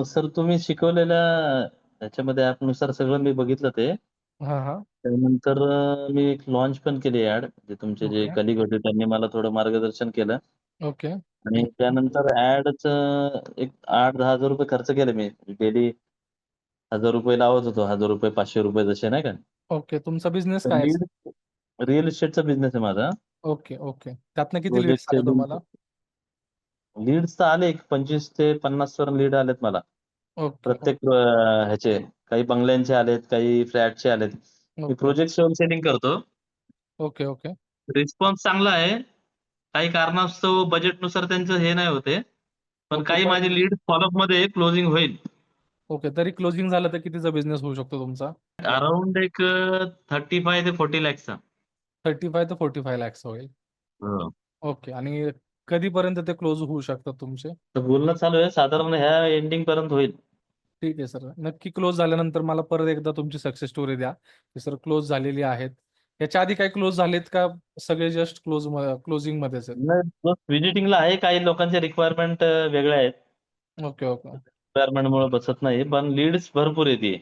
Sir तुम्ही शिकवलेल्या ह्याच्यामध्ये ॲपनुसार सगळं मी बघितलं ते. हां, हां. त्यानंतर मी एक लॉन्च पण केली ॲड. म्हणजे तुमचे जे ओके, कलीग होते त्यांनी मला थोडं मार्गदर्शन केलं ओके, आणि त्यानंतर ॲडचं एक ₹8,000-10,000 खर्च केले मी. डेली ₹1,000 लावत होतो. ₹1,000 ₹500 जसे नाही का. ओके. तुमचा बिझनेस तर काय आहे सर? लीड रिअल इस्टेटचा बिझनेस आहे माझा. Okay, okay. त्यातनं किती लीड्स प्रोजेक्ट आले सेलिंग तुम्हाला? लीड्स तर आले एक 25 ते 50 पर्यंत लीड आलेत मला. ओके, प्रत्येक ह्याचे काही बंगल्यांचे आलेत, काही फ्लॅटचे आलेत. मी ओके, प्रोजेक्ट सेलिंग करतो. ओके, ओके, रिस्पॉन्स चांगला आहे. काही कारणास्तव बजेटनुसार त्यांचं हे नाही होत आहे. पण ओके. काही माझे पण लीड फॉलोअपमध्ये क्लोजिंग होईल. ओके. तरी क्लोजिंग झालं तर कितीचा बिझनेस होऊ शकतो तुमचा? अराउंड एक 35 ते 40 लॅक्सचा. 35 ते 45 लॅक्स होईल. हो. ओके. आणि कधीपर्यंत ते क्लोज होऊ शकतात तुमचे? तर बोलणं चालू आहे. साधारण ह्या एंडिंगपर्यंत होईल. ठीक आहे सर. नक्की क्लोज झाल्यानंतर मला परत एकदा तुमची सक्सेस स्टोरी द्या, की सर क्लोज झालेली आहेत. याच्या आधी काही क्लोज झालेत का सगळे जस्ट क्लोजिंगमध्येच आहेत? नाही, बस व्हिजिटिंगला आहे. काही लोकांचे रिक्वायरमेंट वेगळ्या आहेत. Okay, okay. रिक्वायरमेंटमुळे बसत नाही. पण लीड्स भरपूर येते.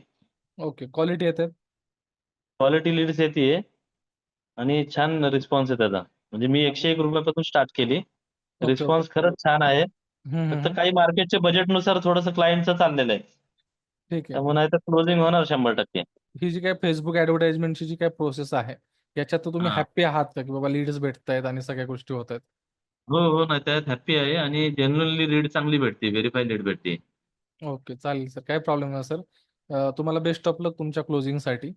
ओके. क्वालिटी येते? क्वालिटी लीड्स येते आणि छान रिस्पॉन्स आहे त्याचा. म्हणजे मी ₹101 पासून स्टार्ट केली. Okay, okay. रिस्पॉन्स खरंच छान आहे. हं, हं, फक्त हं. काही मार्केटच्या बजेटनुसार थोडंसं क्लायंटचं चाललेलं आहे. ठीक आहे. त्यामुळे नाहीतर क्लोजिंग होणार 100%. ही जी काही Facebook ॲडव्हर्टाइजमेंटची जी काही प्रोसेस आहे, याच्यात तर तुम्ही हां. हॅपी आहात का, की बाबा लीड्स भेटतायत आणि सगळ्या गोष्टी होतायत? हो, हो. नाही त्यात हॅपी आहे आणि जेन्युइनली लीड चांगली भेटते. व्हेरिफाईड लीड भेटते. ओके, चालेल सर. काही प्रॉब्लेम नाही सर. तुम्हाला बेस्ट ऑफ लक तुमच्या क्लोजिंगसाठी.